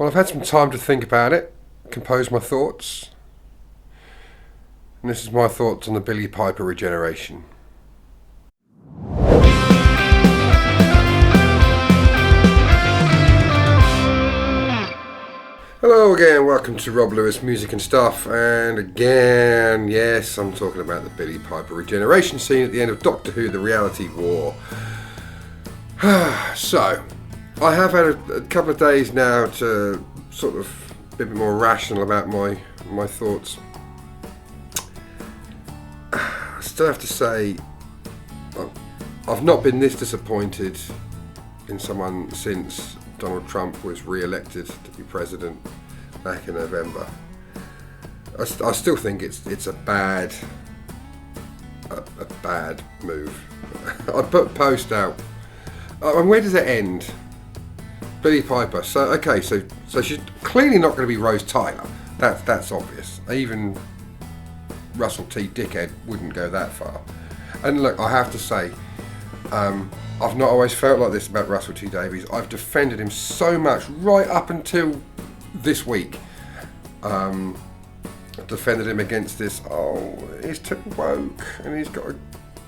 Well, I've had some time to think about it, compose my thoughts, and this is my thoughts on the Billie Piper regeneration. Hello again, welcome to Rob Lewis Music and Stuff, and again, yes, I'm talking about the Billie Piper regeneration scene at the end of Doctor Who, The Reality War. So, I have had a couple of days now to sort of be a bit more rational about my thoughts. I still have to say, I've not been this disappointed in someone since Donald Trump was re-elected to be president back in November. I still think it's a bad move. I put a post out. And where does it end? Billie Piper. So she's clearly not going to be Rose Tyler. That's obvious. Even Russell T. Dickhead wouldn't go that far. And look, I have to say, I've not always felt like this about Russell T Davies. I've defended him so much right up until this week. I defended him against this, he's too woke and he's got a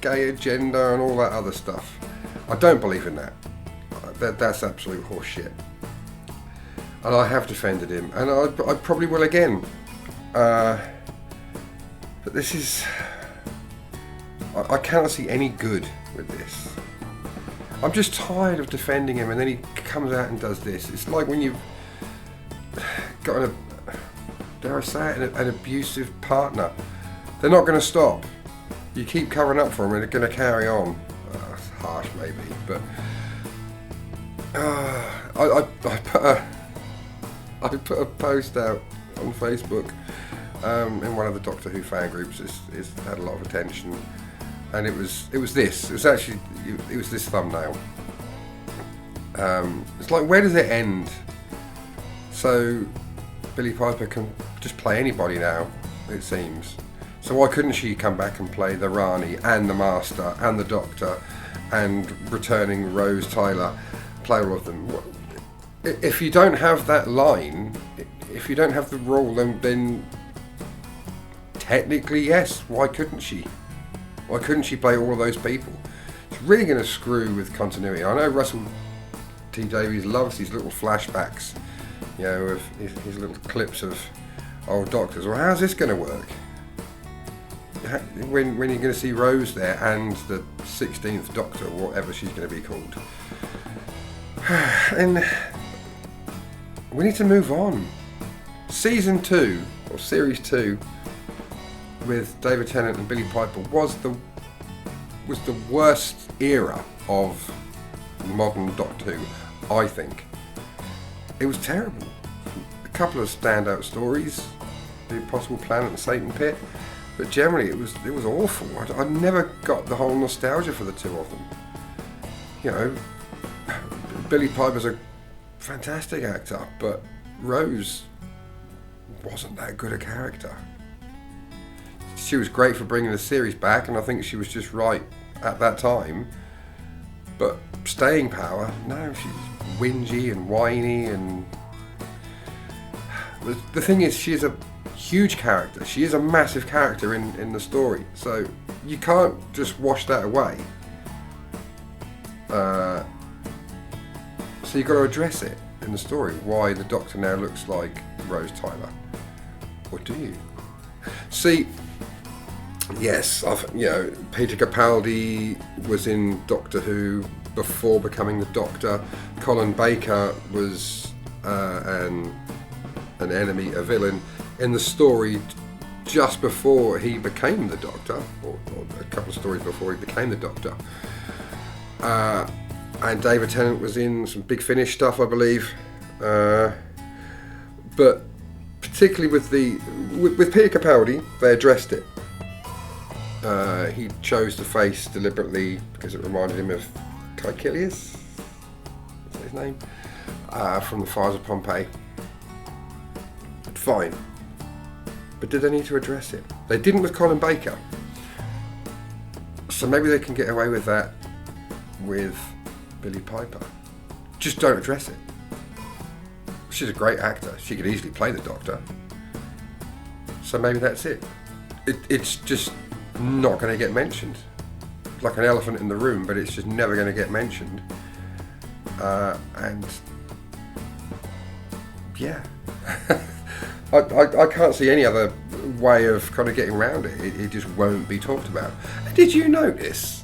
gay agenda and all that other stuff. I don't believe in that. That's absolute horseshit. And I have defended him, and I probably will again. But this is... I cannot see any good with this. I'm just tired of defending him and then he comes out and does this. It's like when you've got dare I say it, an abusive partner. They're not going to stop. You keep covering up for them and they're going to carry on. It's harsh maybe, but I put a post out on Facebook in one of the Doctor Who fan groups. It's had a lot of attention. And it was this. It was this thumbnail. It's like, where does it end? So Billie Piper can just play anybody now, it seems. So why couldn't she come back and play the Rani and the Master and the Doctor and returning Rose Tyler, play all of them? If you don't have that line, if you don't have the role, then technically yes. Why couldn't she? Why couldn't she play all of those people? It's really going to screw with continuity. I know Russell T Davies loves these little flashbacks, of his little clips of old doctors. Well, how's this going to work? When you're going to see Rose there and the 16th Doctor, or whatever she's going to be called. And we need to move on. Season 2, or Series 2, with David Tennant and Billie Piper was the worst era of modern Doctor Who, I think. It was terrible. A couple of standout stories, The Impossible Planet and Satan Pit, but generally it was awful. I never got the whole nostalgia for the two of them. Billie Piper's a fantastic actor, but Rose wasn't that good a character. She was great for bringing the series back, and I think she was just right at that time. But staying power, no, she's whingy and whiny, and the thing is, she's a huge character. She is a massive character in the story, so you can't just wash that away. So you've got to address it in the story, why the Doctor now looks like Rose Tyler. Or do you? See, yes, Peter Capaldi was in Doctor Who before becoming the Doctor. Colin Baker was an enemy, a villain, in the story just before he became the Doctor, or a couple of stories before he became the Doctor. And David Tennant was in some Big Finish stuff, I believe. But particularly with Peter Capaldi, they addressed it. He chose the face deliberately because it reminded him of Caecilius, is that his name? From the Fires of Pompeii. Fine. But did they need to address it? They didn't with Colin Baker. So maybe they can get away with that with Billie Piper. Just don't address it. She's a great actor. She could easily play the Doctor. So maybe that's it. It's just not going to get mentioned. It's like an elephant in the room, but it's just never going to get mentioned. And yeah, I can't see any other way of kind of getting around it. It just won't be talked about. Did you notice?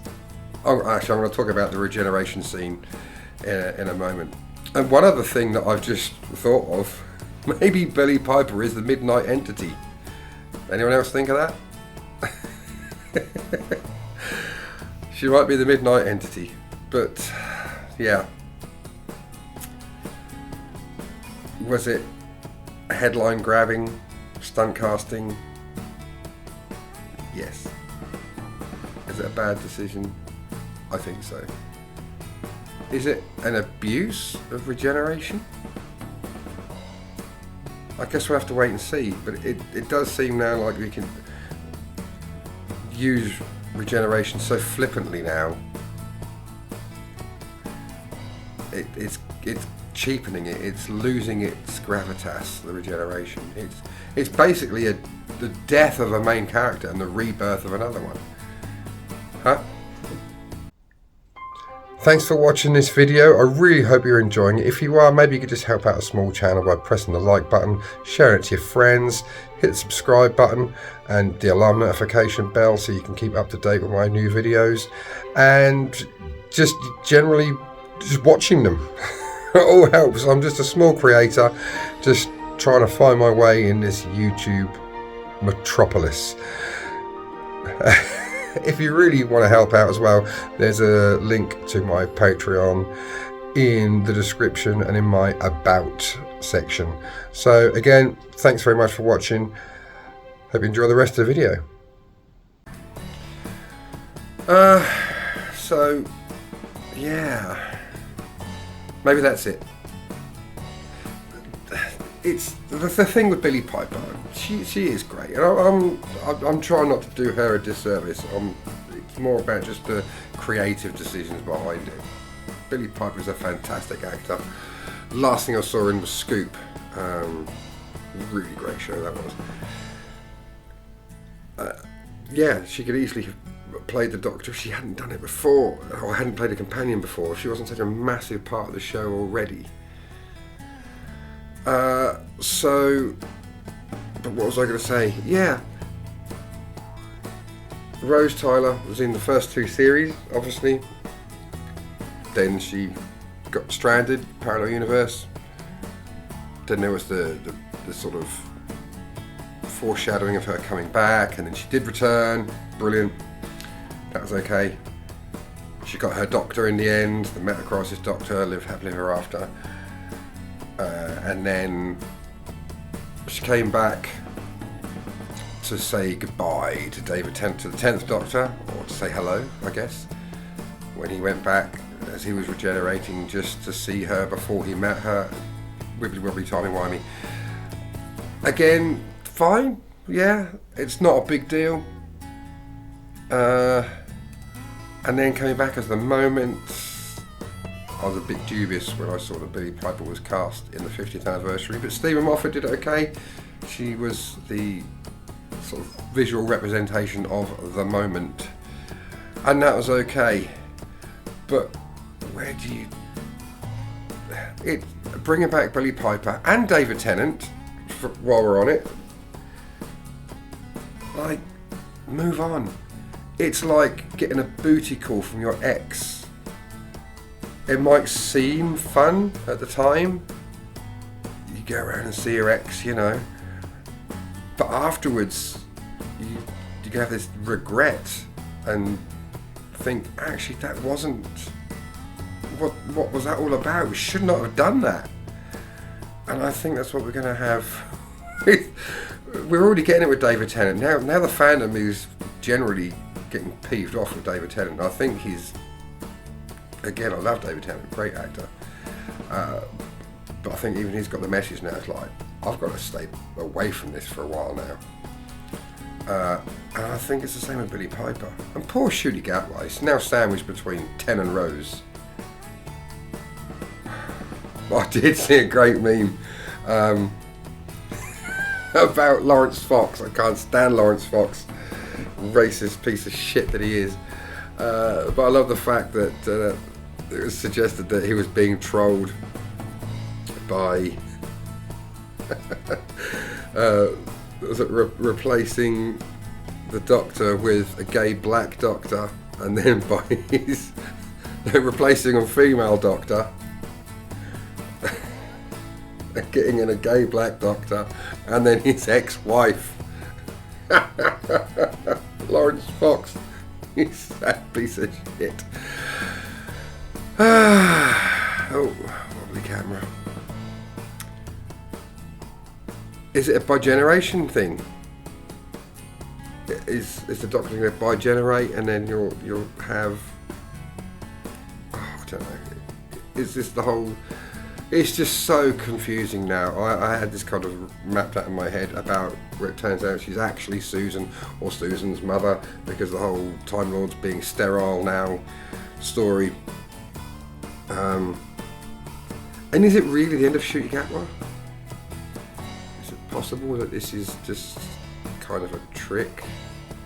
Oh, actually, I'm going to talk about the regeneration scene in a moment. And one other thing that I've just thought of, maybe Billie Piper is the midnight entity. Anyone else think of that? She might be the midnight entity, but yeah. Was it headline grabbing, stunt casting? Yes. Is it a bad decision? I think so. Is it an abuse of regeneration? I guess we'll have to wait and see, but it does seem now like we can use regeneration so flippantly now. It's cheapening it. It's losing its gravitas. The regeneration. It's basically the death of a main character and the rebirth of another one. Huh? Thanks for watching this video. I really hope you're enjoying it. If you are, maybe you could just help out a small channel by pressing the like button, sharing it to your friends, hit the subscribe button and the alarm notification bell so you can keep up to date with my new videos, and just generally just watching them. It all helps. I'm just a small creator just trying to find my way in this YouTube metropolis. If you really want to help out as well, there's a link to my Patreon in the description and in my About section. So again, thanks very much for watching. Hope you enjoy the rest of the video. So yeah, maybe that's it. It's the thing with Billie Piper. She is great, and I'm trying not to do her a disservice. It's more about just the creative decisions behind it. Billie Piper is a fantastic actor. Last thing I saw in was Scoop. Really great show that was. Yeah, she could easily have played the Doctor if she hadn't done it before, or hadn't played a companion before. If she wasn't such a massive part of the show already. But what was I going to say? Yeah, Rose Tyler was in the first two series, obviously. Then she got stranded, parallel universe. Then there was the sort of foreshadowing of her coming back, and then she did return. Brilliant. That was okay. She got her Doctor in the end, the Meta-Crisis Doctor, lived happily ever after. And then she came back to say goodbye to David Tennant, to the 10th Doctor, or to say hello, I guess, when he went back as he was regenerating, just to see her before he met her. Wibbly wobbly, timey wimey. Again, fine, yeah, it's not a big deal. And then coming back as the Moment, I was a bit dubious when I saw that Billie Piper was cast in the 50th anniversary, but Stephen Moffat did it okay. She was the sort of visual representation of the Moment, and that was okay. But where do you... bringing back Billie Piper and David Tennant, while we're on it, like, move on. It's like getting a booty call from your ex. It might seem fun at the time. You go around and see your ex, you know. But afterwards, you have this regret and think, actually, that wasn't... What was that all about? We should not have done that. And I think that's what we're going to have. We're already getting it with David Tennant. Now the fandom is generally getting peeved off with David Tennant. I think he's... Again, I love David Tennant, great actor. But I think even he's got the message now. It's like, I've got to stay away from this for a while now. And I think it's the same with Billie Piper. And poor Shooty Gatway, it's now sandwiched between Ten and Rose. I did see a great meme about Lawrence Fox. I can't stand Lawrence Fox, racist piece of shit that he is. But I love the fact that it was suggested that he was being trolled by was it replacing the Doctor with a gay black Doctor, and then by his replacing a female Doctor and getting in a gay black Doctor, and then his ex-wife. Lawrence Fox, he's that piece of shit. Oh, wobbly camera. Is it a bi-generation thing? Is the Doctor going to bi-generate, and then you'll have? Oh, I don't know. Is this the whole? It's just so confusing now. I had this kind of mapped out in my head about where it turns out she's actually Susan, or Susan's mother, because the whole Time Lords being sterile now story. And is it really the end of Ncuti Gatwa? Is it possible that this is just kind of a trick?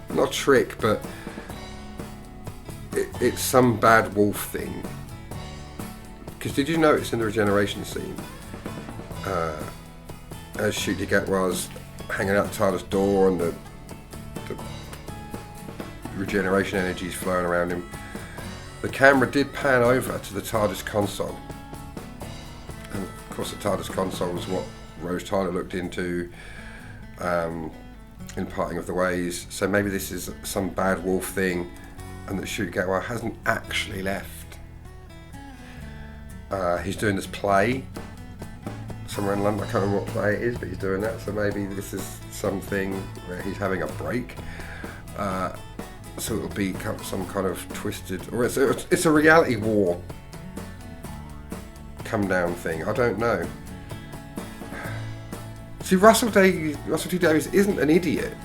Not a trick, but it's some bad wolf thing. Because did you notice in the regeneration scene, as Ncuti Gatwa's hanging out the TARDIS door and the regeneration energies flowing around him, the camera did pan over to the TARDIS console. And of course the TARDIS console is what Rose Tyler looked into in Parting of the Ways. So maybe this is some bad wolf thing, and that Ncuti Gatwa hasn't actually left. He's doing this play somewhere in London. I can't remember what play it is, but he's doing that. So maybe this is something where he's having a break. So it'll be some kind of twisted, or it's a reality war come down thing. I don't know. See, Russell T Davies isn't an idiot.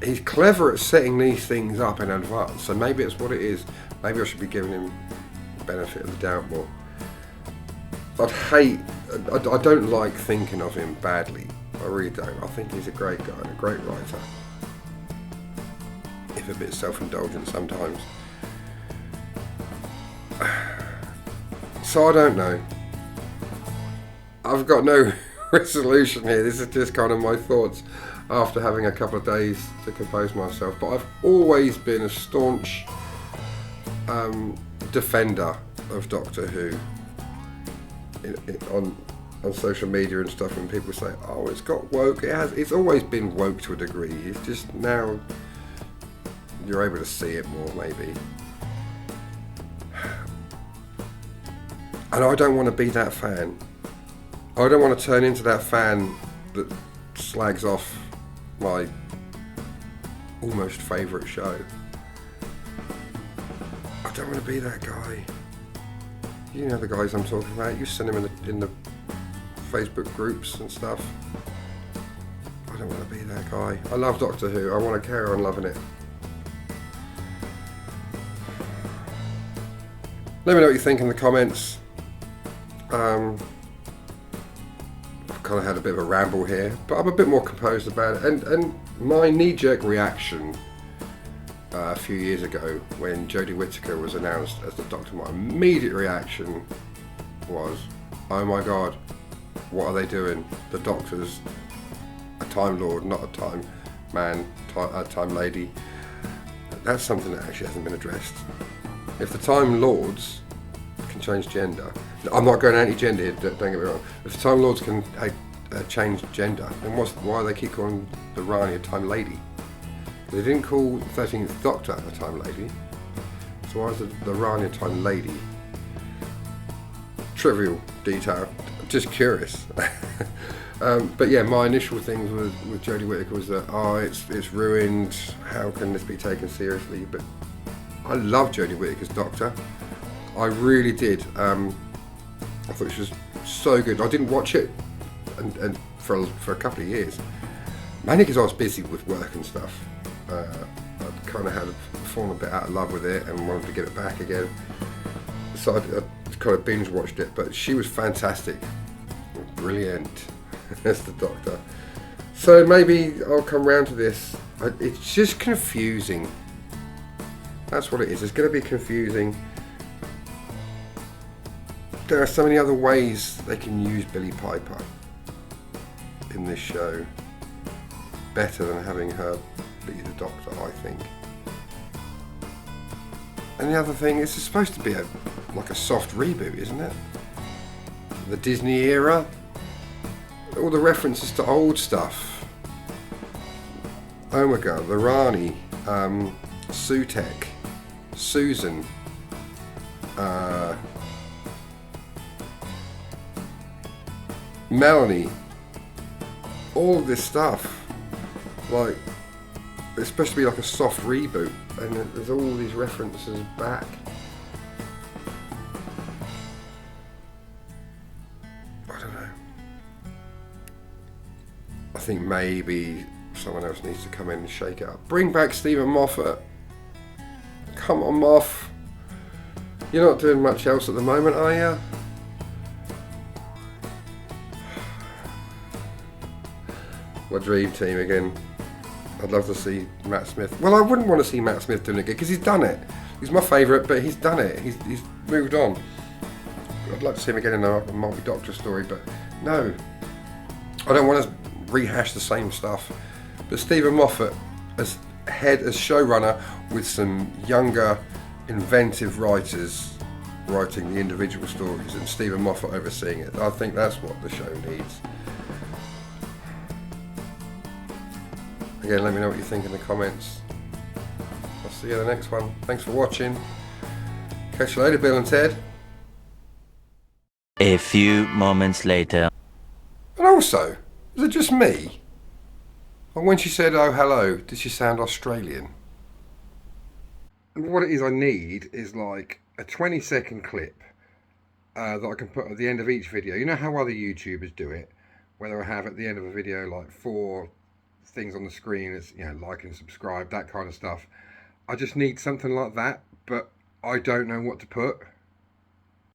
He's clever at setting these things up in advance. So maybe it's what it is. Maybe I should be giving him the benefit of the doubt more. I don't like thinking of him badly. I really don't. I think he's a great guy and a great writer. If a bit self-indulgent sometimes. So I don't know. I've got no resolution here. This is just kind of my thoughts after having a couple of days to compose myself. But I've always been a staunch defender of Doctor Who on social media and stuff. When people say, "Oh, it's got woke," it's always been woke to a degree. It's just now you're able to see it more, maybe. And I don't want to be that fan. I don't want to turn into that fan that slags off my almost favourite show. I don't want to be that guy. You know the guys I'm talking about. You send them in the Facebook groups and stuff. I don't want to be that guy. I love Doctor Who. I want to carry on loving it. Let me know what you think in the comments. I've kind of had a bit of a ramble here, but I'm a bit more composed about it. And my knee-jerk reaction a few years ago when Jodie Whittaker was announced as the Doctor, my immediate reaction was, oh my god, what are they doing? The Doctor's a Time Lord, not a Time Man, a Time Lady. That's something that actually hasn't been addressed. If the Time Lords can change gender, I'm not going anti-gender here, don't get me wrong. If the Time Lords can change gender, then why do they keep calling the Rani a Time Lady? They didn't call the 13th Doctor a Time Lady, so why is the Rani a Time Lady? Trivial detail, just curious. But yeah, my initial things with Jodie Whittaker was that, it's ruined, how can this be taken seriously? But I love Jodie Whittaker's Doctor. I really did. I thought she was so good. I didn't watch it and for a couple of years. Mainly because I was busy with work and stuff. I kind of had fallen a bit out of love with it and wanted to get it back again. So I kind of binge watched it, but she was fantastic. Brilliant. That's the Doctor. So maybe I'll come round to this. It's just confusing. That's what it is. It's going to be confusing. There are so many other ways they can use Billie Piper in this show. Better than having her be the Doctor, I think. And the other thing, it's supposed to be like a soft reboot, isn't it? The Disney era. All the references to old stuff. Omega, the Rani, Sutek, Susan, Melanie, all of this stuff, like, it's supposed to be like a soft reboot, and there's all these references back. I don't know. I think maybe someone else needs to come in and shake it up. Bring back Stephen Moffat. Come on, Moff. You're not doing much else at the moment, are you? My dream team again. I'd love to see Matt Smith. Well, I wouldn't want to see Matt Smith doing it again because he's done it. He's my favourite, but he's done it. He's moved on. I'd like to see him again in a multi-Doctor story, but no. I don't want to rehash the same stuff. But Stephen Moffat as showrunner with some younger, inventive writers writing the individual stories and Stephen Moffat overseeing it. I think that's what the show needs. Again, let me know what you think in the comments. I'll see you in the next one. Thanks for watching. Catch you later, Bill and Ted. A few moments later. And also, is it just me? Or when she said, "Oh, hello," did she sound Australian? What it is I need is like a 20-second clip that I can put at the end of each video. You know how other YouTubers do it? Whether I have at the end of a video like 4 things on the screen, as you know, like and subscribe, that kind of stuff. I just need something like that, but I don't know what to put.